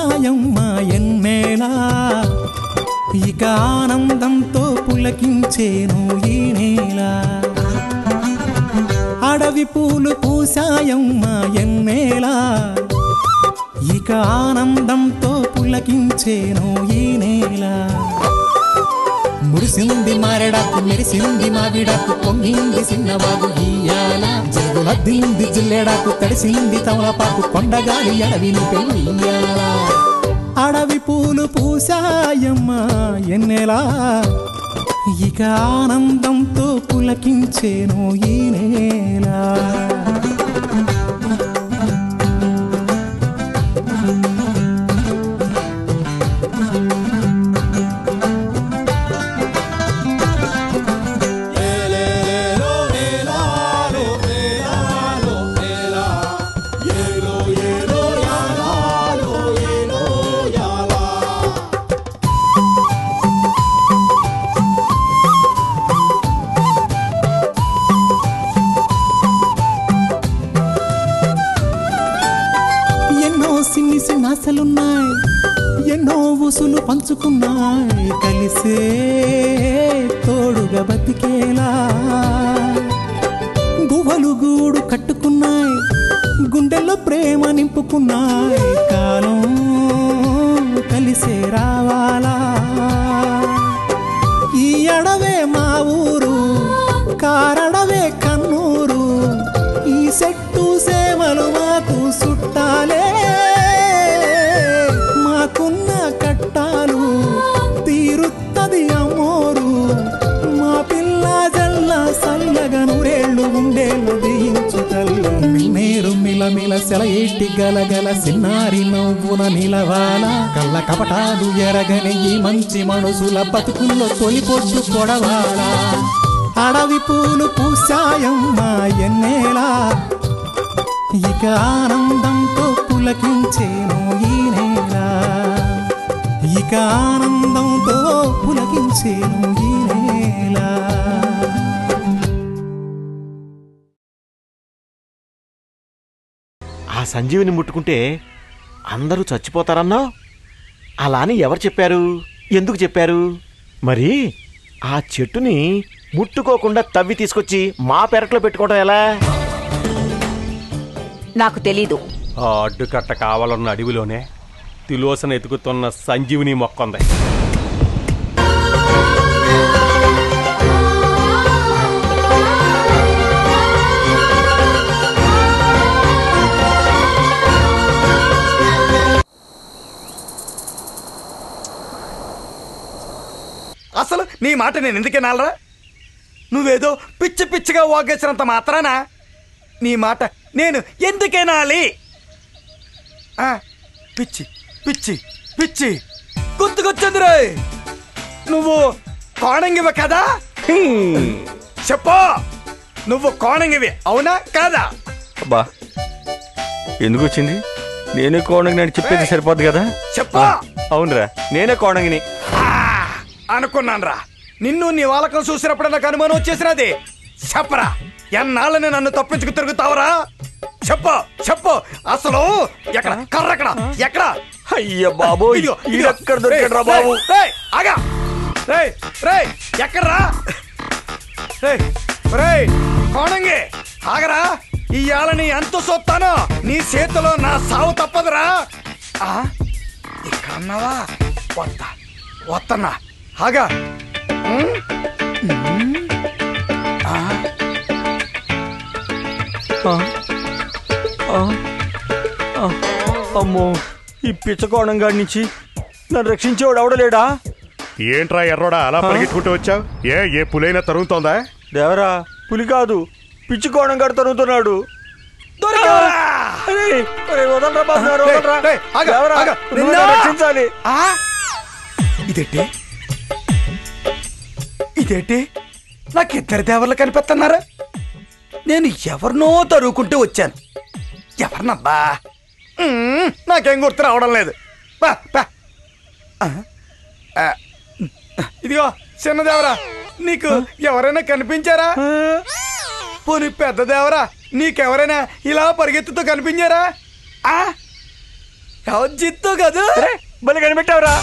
పూసాయమ్మ ఎన్నేలా ఇక ఆనందంతో పులకించేను ఈ నేల అడవి పూలు పూసాయమ్మ ఎన్నేలా ఇక ఆనందంతో పులకించేను ఈ నేల మురిసింది మారెడాకు మెరిసింది మావిడాకు పొంగింది సిన్నవాగు ఇయ్యాల జగులద్దింది జిల్లెడాకు తడిసింది తమలపాకు కొండగాలి అడవిని పెయ్యాల అడవి పూలు పూసాయమ్మ ఎన్నెలా ఇక ఆనందంతో పులకించేను ఈ నేల ఆశలున్నాయి ఎన్నో ఊసులు పంచుకున్నాయి కలిసే తోడుగా బతికేలా గువ్వలు గూడు కట్టుకున్నాయి గుండెల్లో ప్రేమ నింపుకున్నాయి కాలం కలిసే రావాలా ఈ అడవే మా ఊరు కారడవే కన్నూరు ఈ చెట్టు సేవలు మాకు చుట్టాలే మాకున్న కట్టాలు తీరుత్తది అమ్మోరు మా పిల్ల జల్ల సల్లగా నూరేళ్ళు ఉండేళ్ళు దీయించు తల్లి మీరు మిలమిల సెలయేటి గలగల సిన్నారి నవ్వున నిలవాల కళ్ళ కపటాలు ఎరగని ఈ మంచి మనసుల బతుకుల్లో తొలిపొట్టు కొడవాల అడవి పూలు పూసాయమ్మ ఎన్నేలా ఇక ఆనందంతో పులకించేను ఈ నేల ఇక ఆనందంతో పులకించేను ఈ నేల ఆ సంజీవిని ముట్టుకుంటే అందరూ చచ్చిపోతారన్నావు అలా అని ఎవరు చెప్పారు ఎందుకు చెప్పారు మరి ఆ చెట్టుని ముట్టుకోకుండా తవ్వి తీసుకొచ్చి మా పెరట్లో పెట్టుకోవడం ఎలా నాకు తెలీదు ఆ అడ్డుకట్ట కావాలన్న అడవిలోనే తిలోసన ఎతుకుతున్న సంజీవిని మొక్కంది అసలు నీ మాట నేను ఎందుకేనాలరా నువ్వేదో పిచ్చి పిచ్చిగా వాగేసినంత మాత్రానా నీ మాట నేను ఎందుకేనాలి పిచ్చి పిచ్చి పిచ్చి గుర్తుకొచ్చిందిరే నువ్వు కోణంగివి కదా చెప్పు నువ్వు కోణంగివి అవునా కాదా అబ్బా ఎందుకు వచ్చింది నేనే కోణంగి అని చెప్పేది సరిపోద్ది కదా చెప్పు అవునరా నేనే కోణంగిని అనుకున్నాను రా నిన్ను నీ వాళ్ళకం చూసినప్పుడు నాకు అనుమానం వచ్చేసినది చెప్పరా ఎన్నాళ్ళని నన్ను తప్పించుకు తిరుగుతావరా చెప్పు చెప్పు అసలు ఎక్కడ కర్రక్కడ ఎక్కడ అయ్య బాబు ఎక్కడ దొరికాడు బాబు ఆగా ఎక్కడ్రా కోణంగి ఆగరా ఇవాళ నీ ఎంత సొత్తానో నీ చేతిలో నా సావు తప్పదురా ఇక్కడ అన్నావా వస్తన్నా ఆగా అమ్మో ఈ పిచ్చకోణం గాడి నుంచి నన్ను రక్షించేవాడు ఎవడలేడా ఏంట్రా ఎర్రోడా అలా పరిగెట్టుకుంటూ వచ్చావు ఏ పులైనా తరుగుతోందా దేవరా పులి కాదు పిచ్చికోణం గాడు తరుగుతున్నాడు రక్షించాలి ఇదేంటి నాకిద్దరు దేవర్లు కనిపిస్తున్నారా నేను ఎవరినో తరుగుకుంటూ వచ్చాను ఎవరినబ్బా నాకేం గుర్తు రావడం లేదు ఇదిగో చిన్నదేవరా నీకు ఎవరైనా కనిపించారా పోనీ పెద్ద దేవరా నీకెవరైనా ఇలా పరిగెత్తుతూ కనిపించారా జిత్తు కదా? మళ్ళీ కనిపెట్టావురా?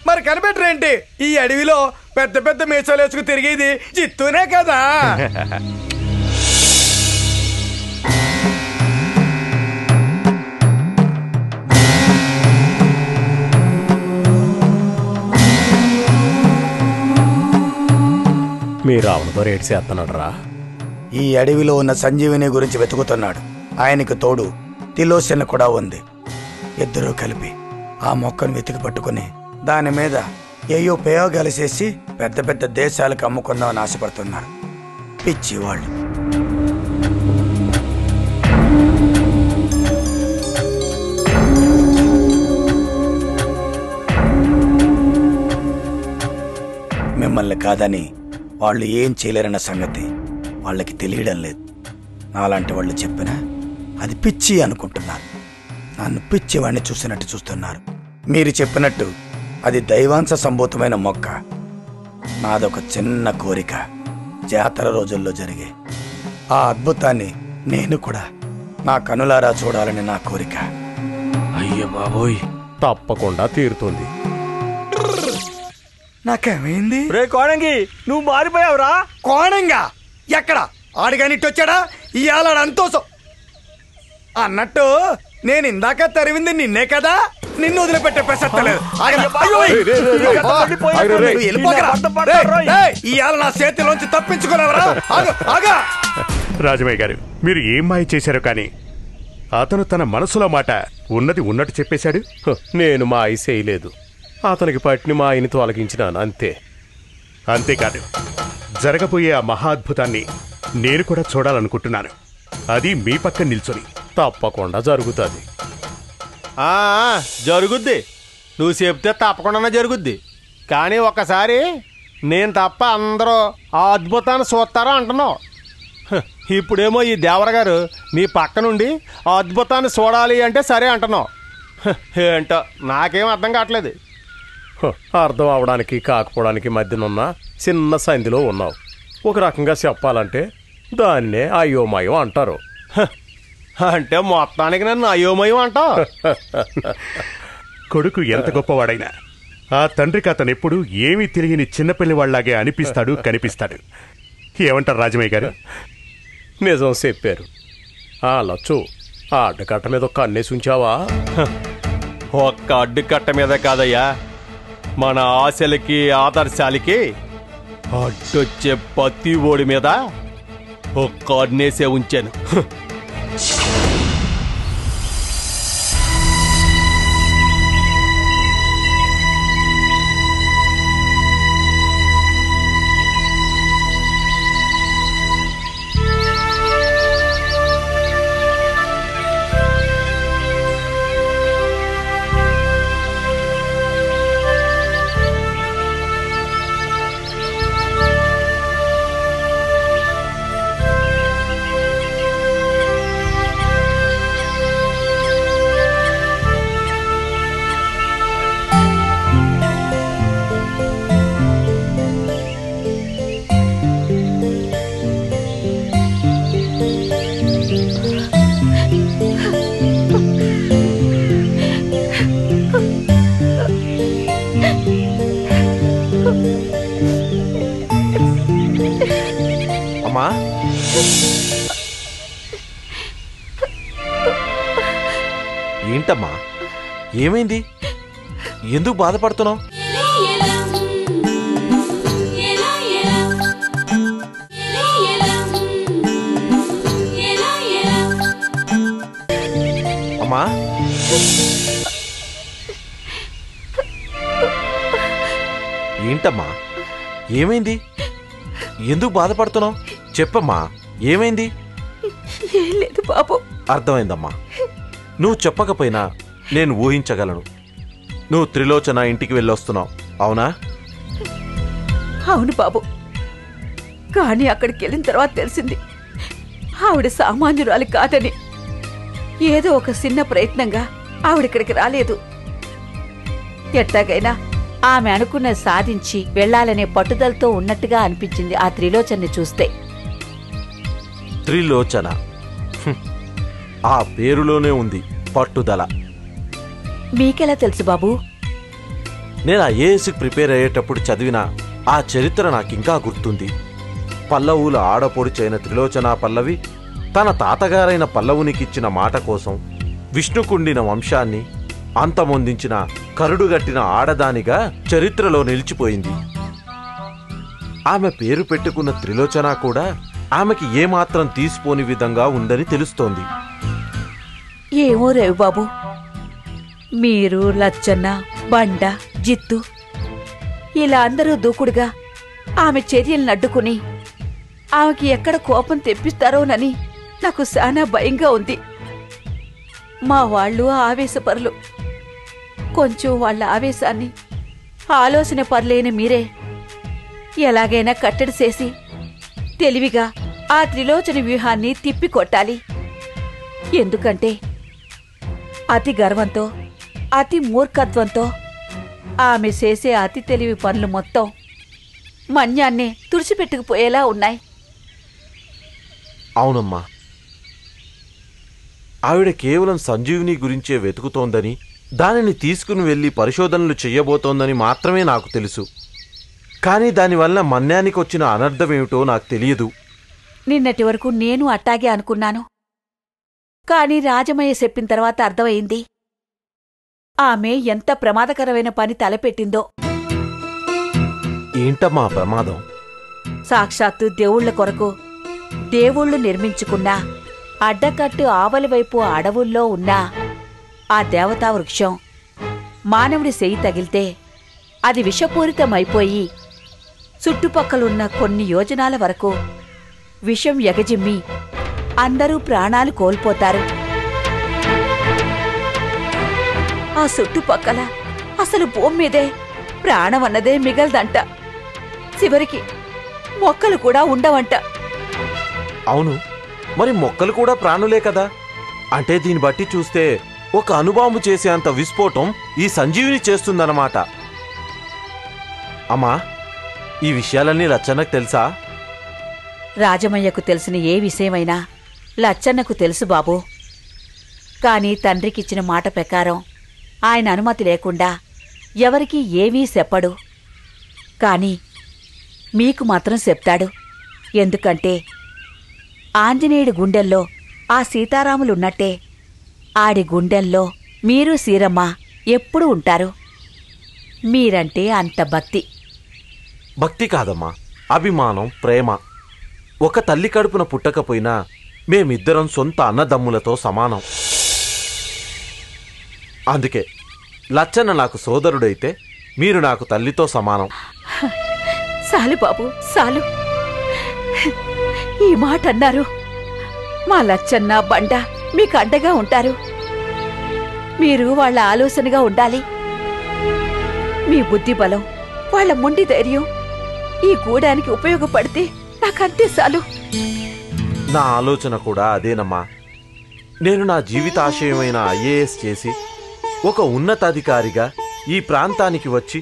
మరి కనిపెట్టరేంటి? ఈ అడవిలో పెద్ద పెద్ద మీసాలు వేసుకు తిరిగేది జిత్తునే కదా. మీ రావణతో రేటు చేస్తున్నాడు రా. ఈ అడవిలో ఉన్న సంజీవిని గురించి వెతుకుతున్నాడు. ఆయనకు తోడు తిలోచన కూడా ఉంది. ఇద్దరూ కలిపి ఆ మొక్కను వెతికి పట్టుకుని దాని మీద ఏయో ప్రయోగాలు చేసి పెద్ద పెద్ద దేశాలకు అమ్ముకుందామని ఆశపడుతున్నారు పిచ్చి వాళ్ళు. మిమ్మల్ని కాదని వాళ్ళు ఏం చేయలేరన్న సంగతి వాళ్ళకి తెలియడం లేదు. నాలాంటి వాళ్ళు చెప్పినా అది పిచ్చి అనుకుంటున్నారు. నన్ను పిచ్చివాడిని చూసినట్టు చూస్తున్నారు. మీరు చెప్పినట్టు అది దైవాంశ సంభూతమైన మొక్క. నాదొక చిన్న కోరిక. జాతర రోజుల్లో జరిగే ఆ అద్భుతాన్ని నేను కూడా నా కనులారా చూడాలని నా కోరిక. అయ్య బాబోయ్, తప్పకుండా తీరుతుంది. నాకేమైంది? రే కోణంగి, నువ్వు మారిపోయావురా. కోణంగా ఎక్కడ? ఆడిగానిట్టొచ్చాడా? ఇవాళ అంతోసం అన్నట్టు నేను ఇందాక తరివింది నిన్నే కదా. నిన్ను వదిలిపెట్టే ప్రసక్తలేదు. ఇవాళ నా చేతిలోంచి తప్పించుకునేవరా? రాజమయ్య గారు, మీరు ఏం మాయ చేశారు కానీ అతను తన మనసులో మాట ఉన్నది ఉన్నట్టు చెప్పేశాడు. నేను మా అయి చేయలేదు. అతనికి పట్టిని మా ఆయని తొలగించినాను అంతే. అంతేకాదు, జరగబోయే ఆ మహాద్భుతాన్ని నేను కూడా చూడాలనుకుంటున్నాను. అది మీ పక్క నిల్చొని. తప్పకుండా జరుగుతుంది. జరుగుద్ది. నువ్వు చెప్తే తప్పకుండా జరుగుద్ది. కానీ ఒక్కసారి నేను తప్ప అందరూ ఆ అద్భుతాన్ని చూస్తారా అంటున్నావు. ఇప్పుడేమో ఈ దేవర గారు నీ పక్క నుండి ఆ అద్భుతాన్ని చూడాలి అంటే సరే అంటున్నావు. ఏంటో నాకేం అర్థం కావట్లేదు. అర్థం అవడానికి కాకపోవడానికి మధ్యనున్న చిన్న సంధిలో ఉన్నావు. ఒక రకంగా చెప్పాలంటే దాన్నే అయోమయం అంటారు. అంటే మొత్తానికి నన్ను అయోమయం అంటావు. కొడుకు ఎంత గొప్పవాడైనా ఆ తండ్రికి అతనెప్పుడు ఏమీ తెలియని చిన్నపిల్లివాళ్లాగే అనిపిస్తాడు, కనిపిస్తాడు. ఏమంటారు రాజమయ్య గారు? నిజం చెప్పారు. లచ్చు, ఆ అడ్డకట్ట మీద ఒక కన్నేసి ఉంచావా? ఒక్క అడ్డుకట్ట మీద కాదయ్యా, మన ఆశలకి ఆదర్శాలకి అడ్డొచ్చే ప్రతి ఓడి మీద ఒక్క అన్నేసే ఉంచాను. అమ్మా, ఏంటమ్మా, ఏమైంది? ఎందుకు బాధపడుతున్నావు? అమ్మా, ఏంటమ్మా, ఏమైంది? ఎందుకు బాధపడుతున్నావు? చెప్పమ్మా, ఏమైంది? ఏం లేదు బాబు. అర్థమైందమ్మా. నువ్వు చెప్పకపోయినా నేను ఊహించగలను. నువ్వు త్రిలోచన ఇంటికి వెళ్ళొస్తున్నావు, అవునా? అవును బాబు. కానీ అక్కడికి వెళ్ళిన తర్వాత తెలిసింది ఆవిడ సామాన్యురాలి కాదని. ఏదో ఒక చిన్న ప్రయత్నంగా ఆవిడిక్కడికి రాలేదు. ఎట్టాగైనా ఆమె అనుకున్నది సాధించి వెళ్లాలనే పట్టుదలతో ఉన్నట్టుగా అనిపించింది ఆ త్రిలోచన్ని చూస్తే. త్రిలోచన, ఆ పేరులోనే ఉంది పట్టుదల. మీకెలా తెలుసు బాబు? నేను ఐఏఎస్కి ప్రిపేర్ అయ్యేటప్పుడు చదివిన ఆ చరిత్ర నాకింకా గుర్తుంది. పల్లవుల ఆడపొడుచైన త్రిలోచనా పల్లవి తన తాతగారైన పల్లవునికిచ్చిన మాట కోసం విష్ణుకుండిన వంశాన్ని అంతమొందించిన కరుడుగట్టిన ఆడదానిగా చరిత్రలో నిలిచిపోయింది. ఆమె పేరు పెట్టుకున్న త్రిలోచన కూడా ఆమెకి ఏమాత్రం తీసిపోని విధంగా ఉందని తెలుస్తోంది. ఏమో రవిబాబు, మీరు, లచ్చన్న, బండ, జిత్తు ఇలా అందరూ దూకుడుగా ఆమె చర్యలను అడ్డుకుని ఆమెకి ఎక్కడ కోపం తెప్పిస్తారోనని నాకు చాలా భయంగా ఉంది. మా వాళ్ళు ఆవేశపరులు. కొంచెం వాళ్ళ ఆవేశాన్ని ఆలోచన పర్లేని మీరే ఎలాగైనా కట్టడి చేసి తెలివిగా ఆ త్రిలోచన వ్యూహాన్ని తిప్పికొట్టాలి. ఎందుకంటే అతి గర్వంతో, అతి మూర్ఖత్వంతో ఆమె చేసే అతి తెలివి పనులు మొత్తం మన్యాన్నే తుడిచిపెట్టుకుపోయేలా ఉన్నాయి. అవునమ్మా, ఆవిడ కేవలం సంజీవిని గురించే వెతుకుతోందని, దానిని తీసుకుని వెళ్లి పరిశోధనలు చెయ్యబోతోందని మాత్రమే నాకు తెలుసు. కానీ దానివల్ల మన్యానికి వచ్చిన అనర్థమేమిటో నాకు తెలియదు. నిన్నటి వరకు నేను అట్టాగే అనుకున్నాను. కాని రాజమయ్య చెప్పిన తర్వాత అర్థమైంది ఆమె ఎంత ప్రమాదకరమైన పని తలపెట్టిందో. ఏంటమ్మా ప్రమాదం? సాక్షాత్తు దేవుళ్ల కొరకు దేవుళ్లు నిర్మించుకున్న అడ్డకట్టు ఆవలివైపు అడవుల్లో ఉన్న ఆ దేవతా వృక్షం మానవుడి చెయ్యి తగిలితే అది విషపూరితమైపోయి చుట్టుపక్కలున్న కొన్ని యోజనాల వరకు విషం ఎగజిమ్మి అందరూ ప్రాణాలు కోల్పోతారు. ఆ చుట్టుపక్కల అసలు భూమి మీదే ప్రాణమన్నదే మిగలదంట. చివరికి మొక్కలు కూడా ఉండవంట. అవును, మరి మొక్కలు కూడా ప్రాణులే కదా. అంటే దీన్ని బట్టి చూస్తే ఒక అణుబాంబు చేసే అంత విస్ఫోటం ఈ సంజీవిని చేస్తుందన్నమాట. అమ్మా, ఈ విషయాలన్నీ లచ్చన్నకు తెలుసా? రాజమయ్యకు తెలిసిన ఏ విషయమైనా లచ్చన్నకు తెలుసు బాబూ. కాని తండ్రికిచ్చిన మాట ప్రకారం ఆయన అనుమతి లేకుండా ఎవరికీ ఏమీ చెప్పడు. కాని మీకు మాత్రం చెప్తాడు. ఎందుకంటే ఆంజనేయుడి గుండెల్లో ఆ సీతారాములున్నట్టే ఆడి గుండెల్లో మీరు సీరమ్మ ఎప్పుడూ ఉంటారు. మీరంటే అంత భక్తి. భక్తి కాదమ్మా, అభిమానం, ప్రేమ. ఒక తల్లి కడుపున పుట్టకపోయినా మేమిద్దరం సొంత అన్నదమ్ములతో సమానం. అందుకే లచ్చన్న నాకు సోదరుడైతే మీరు నాకు తల్లితో సమానం. సాలు బాబు, సాలు. ఈ మాట అన్నారు. మా లచ్చన్న, బండ మీకు అండగా ఉంటారు. మీరు వాళ్ళ ఆలోచనగా ఉండాలి. మీ బుద్ధి బలం, వాళ్ళ మొండి ధైర్యం ఈ గూడానికి ఉపయోగపడితే నాకంతే చాలు. నా ఆలోచన కూడా అదేనమ్మా. నేను నా జీవితాశయమైన ఐఏఎస్ చేసి ఒక ఉన్నతాధికారిగా ఈ ప్రాంతానికి వచ్చి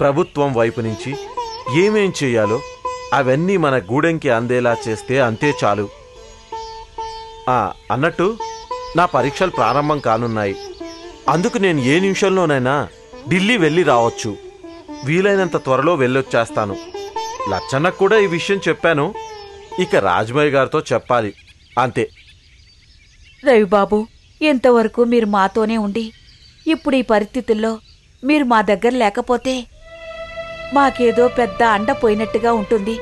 ప్రభుత్వం వైపు నుంచి ఏమేం చేయాలో అవన్నీ మన గూడెంకి అందేలా చేస్తే అంతే చాలు. అన్నట్టు నా పరీక్షలు ప్రారంభం కానున్నాయి. అందుకు నేను ఏ నిమిషంలోనైనా ఢిల్లీ వెళ్ళి రావచ్చు. వీలైనంత త్వరలో వెళ్ళొచ్చేస్తాను. లచ్చన్నకు కూడా ఈ విషయం చెప్పాను. ఇక రాజమయ్య గారితో చెప్పాలి, అంతే. రవిబాబు, ఎంతవరకు మీరు మాతోనే ఉండి ఇప్పుడు ఈ పరిస్థితుల్లో మీరు మా దగ్గర లేకపోతే మాకేదో పెద్ద అండ పోయినట్టుగా ఉంటుంది.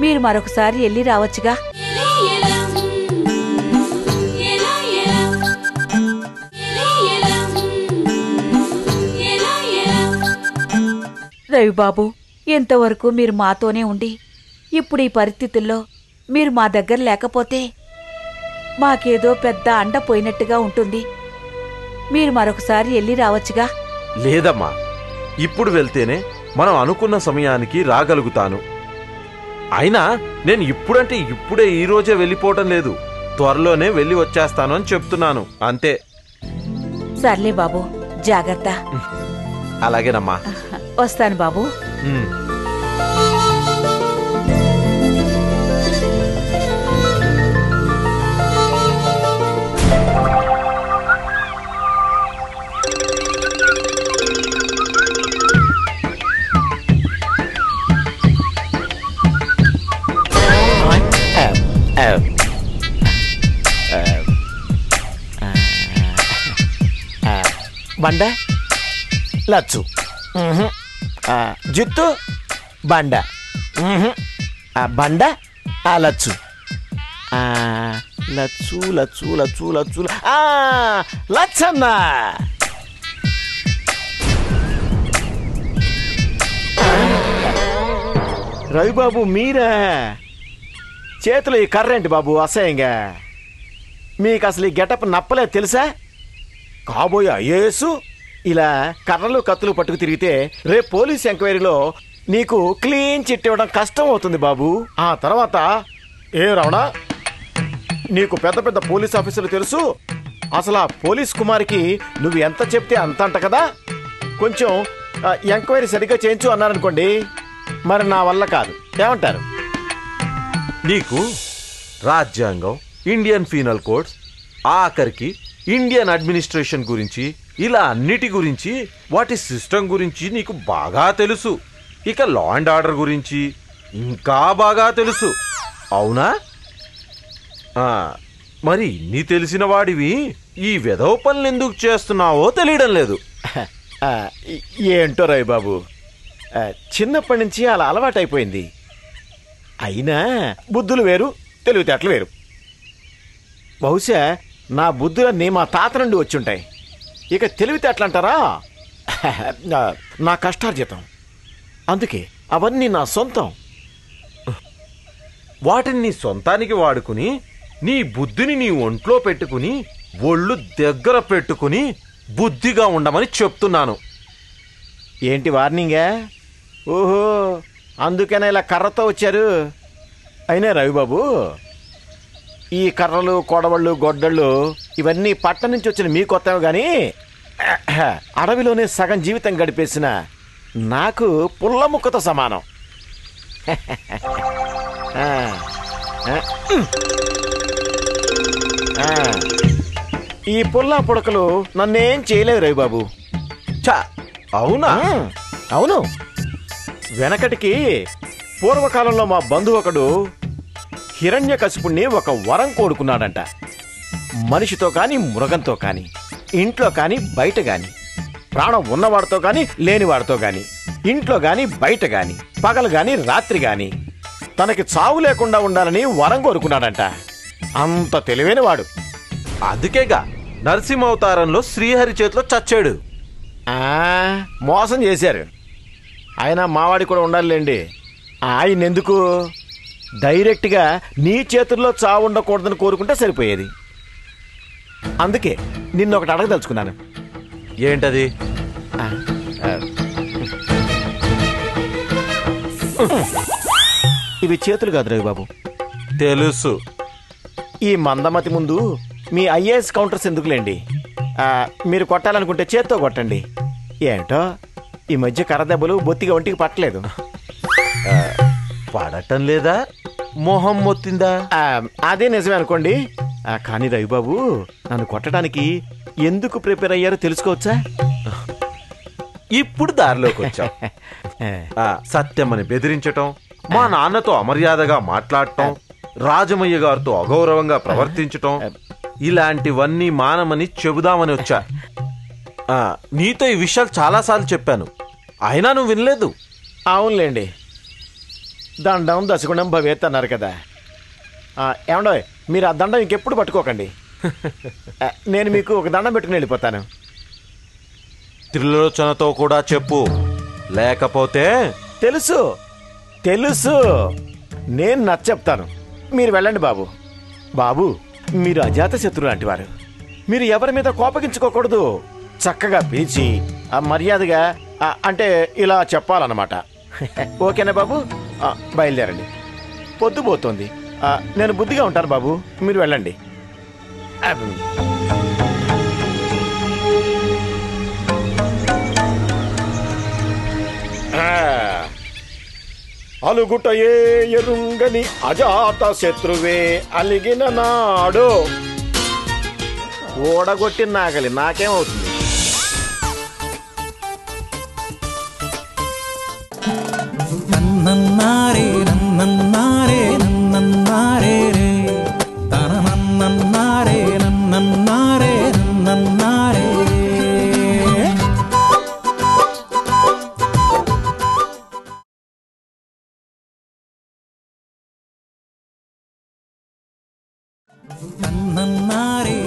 మీరు మరొకసారి వెళ్ళి రావచ్చుగా. రవిబాబు, ఎంతవరకు మీరు మాతోనే ఉండి ఇప్పుడు ఈ పరిస్థితుల్లో మీరు మా దగ్గర లేకపోతే మాకేదో పెద్ద అండ పోయినట్టుగా ఉంటుంది. మీరు మరొకసారి వెళ్ళి రావచ్చుగా. లేదమ్మా, ఇప్పుడు వెళ్తేనే మనం అనుకున్న సమయానికి రాగలుగుతాను. అయినా నేను ఇప్పుడంటే ఇప్పుడే ఈరోజే వెళ్ళిపోవటం లేదు. త్వరలోనే వెళ్ళి వచ్చేస్తాను అని చెప్తున్నాను, అంతే. సర్లే బాబు, జాగ్రత్త. అలాగేనమ్మా, వస్తాను బాబు. బండ లచ్చు జిత్తు బండ బండ లచ్చు లచ్చు లచ్చు లచ్చు లచ్చు లచ్చన్న. రవిబాబు మీరా? చేతిలో ఈ కర్రేంటి బాబు అసహ్యంగా? మీకు అసలు ఈ గెటప్ నప్పలేదు తెలుసా? కాబోయే ఐఏఎస్ ఇలా కర్రలు కత్తులు పట్టుకు తిరిగితే రేపు పోలీస్ ఎంక్వైరీలో నీకు క్లీన్ చిట్ ఇవ్వడం కష్టం అవుతుంది బాబు. ఆ తర్వాత ఏ రావణా, నీకు పెద్ద పెద్ద పోలీస్ ఆఫీసర్లు తెలుసు, అసలు ఆ పోలీస్ కుమారికి నువ్వు ఎంత చెప్తే అంత అంట కదా, కొంచెం ఎంక్వైరీ సరిగ్గా చేయించు అన్నారనుకోండి, మరి నా వల్ల కాదు. ఏమంటారు? నీకు రాజ్యాంగం, ఇండియన్ పీనల్ కోడ్స్, ఆఖరికి ఇండియన్ అడ్మినిస్ట్రేషన్ గురించి, ఇలా అన్నిటి గురించి, వాటి సిస్టమ్ గురించి నీకు బాగా తెలుసు. ఇక లా అండ్ ఆర్డర్ గురించి ఇంకా బాగా తెలుసు, అవునా? మరి ఇన్ని తెలిసిన వాడివి ఈ వెధవ పనులు ఎందుకు చేస్తున్నావో తెలియడం లేదు. ఏంటో రవి బాబు, చిన్నప్పటి నుంచి అలా అలవాటైపోయింది. అయినా బుద్ధులు వేరు, తెలివితేటలు వేరు. బహుశా నా బుద్ధులన్నీ మా తాత నుండి వచ్చుంటాయి. ఇక తెలివితేటలు అంటారా, నా కష్టార్జితం. అందుకే అవన్నీ నా సొంతం. వాటిని నీ సొంతానికి వాడుకుని నీ బుద్ధిని నీ ఒంట్లో పెట్టుకుని ఒళ్ళు దగ్గర పెట్టుకుని బుద్ధిగా ఉండమని చెప్తున్నాను. ఏంటి వార్నింగా? ఓహో, అందుకనే ఇలా కర్రతో వచ్చారు. అయినా రవిబాబు, ఈ కర్రలు, కొడవళ్ళు, గొడ్డళ్ళు ఇవన్నీ పట్టణం నుంచి వచ్చిన మీ కొత్తవి కానీ అడవిలోనే సగం జీవితం గడిపేసిన నాకు పుల్ల ముక్కతో సమానం. ఈ పుల్ల పుడకలు నన్నేం చేయలేదు రవిబాబు. చా, అవునా? అవును. వెనకటికి పూర్వకాలంలో మా బంధువు ఒకడు హిరణ్యకశిపుణ్ణి ఒక వరం కోరుకున్నాడంట. మనిషితో కాని, మృగంతో కాని, ఇంట్లో కాని, బయట గాని, ప్రాణం ఉన్నవాడితో కాని, లేనివాడితో గాని, ఇంట్లో గాని, బయట గాని, పగలు గాని, రాత్రి గాని తనకి చావు లేకుండా ఉండాలని వరం కోరుకున్నాడంట. అంత తెలివైన వాడు. అందుకేగా నరసింహావతారంలో శ్రీహరి చేతిలో చచ్చాడు. మోసం చేశారు. ఆయన మావాడి కూడా ఉండాలిలేండి. ఆయన ఎందుకు డైరెక్ట్గా నీ చేతుల్లో చావు ఉండకూడదని కోరుకుంటే సరిపోయేది. అందుకే నిన్నొకటి అడగదలుచుకున్నాను. ఏంటది? ఇవి చేతులు కాదు రవిబాబు. తెలుసు. ఈ మందమతి ముందు మీ ఐఏఎస్ కౌంటర్స్ ఎందుకులేండి. మీరు కొట్టాలనుకుంటే చేత్తో కొట్టండి. ఏంటో ఈ మధ్య కర్రదెబ్బలు బొత్తిగా ఒంటికి పట్టలేదు. పడటం లేదా? మొహం మొత్తిందా? అదే నిజమే అనుకోండి. కానీ రవిబాబు, నన్ను కొట్టడానికి ఎందుకు ప్రిపేర్ అయ్యారో తెలుసుకోవచ్చా? ఇప్పుడు దారిలోకి వచ్చాం. సత్యమని బెదిరించటం, మా నాన్నతో అమర్యాదగా మాట్లాడటం, రాజమయ్య గారితో అగౌరవంగా ప్రవర్తించటం, ఇలాంటివన్నీ మానమని చెబుదామని వచ్చా. నీతో ఈ విషయాలు చాలాసార్లు చెప్పాను, అయినా నువ్వు వినలేదు. అవునులేండి, దండం దశగుణం భవేత్ అన్నారు కదా. ఏమండో, మీరు ఆ దండం ఇంకెప్పుడు పట్టుకోకండి. నేను మీకు ఒక దండం పెట్టుకుని వెళ్ళిపోతాను. త్రిలోచనతో కూడా చెప్పు, లేకపోతే. తెలుసు తెలుసు, నేను నచ్చెప్తాను. మీరు వెళ్ళండి బాబు. బాబు, మీరు అజాత శత్రువు లాంటి వారు. మీరు ఎవరి మీద కోపగించుకోకూడదు. చక్కగా పిలిచి మర్యాదగా అంటే ఇలా చెప్పాలన్నమాట. ఓకేనా బాబు? బయలుదేరండి, పొద్దుపోతుంది. నేను బుద్ధిగా ఉంటాను బాబు, మీరు వెళ్ళండి. అలుగుటయే ఎరుంగని అజాత శత్రువే అలిగిన నాడు. ఓడగొట్టిన నాగలి నాకేమవుతుంది? నన్నన్నారే నన్నన్నారే నన్నన్నారే రే తన నన్నన్నారే నన్నన్నారే నన్నన్నారే. నన్నన్నారే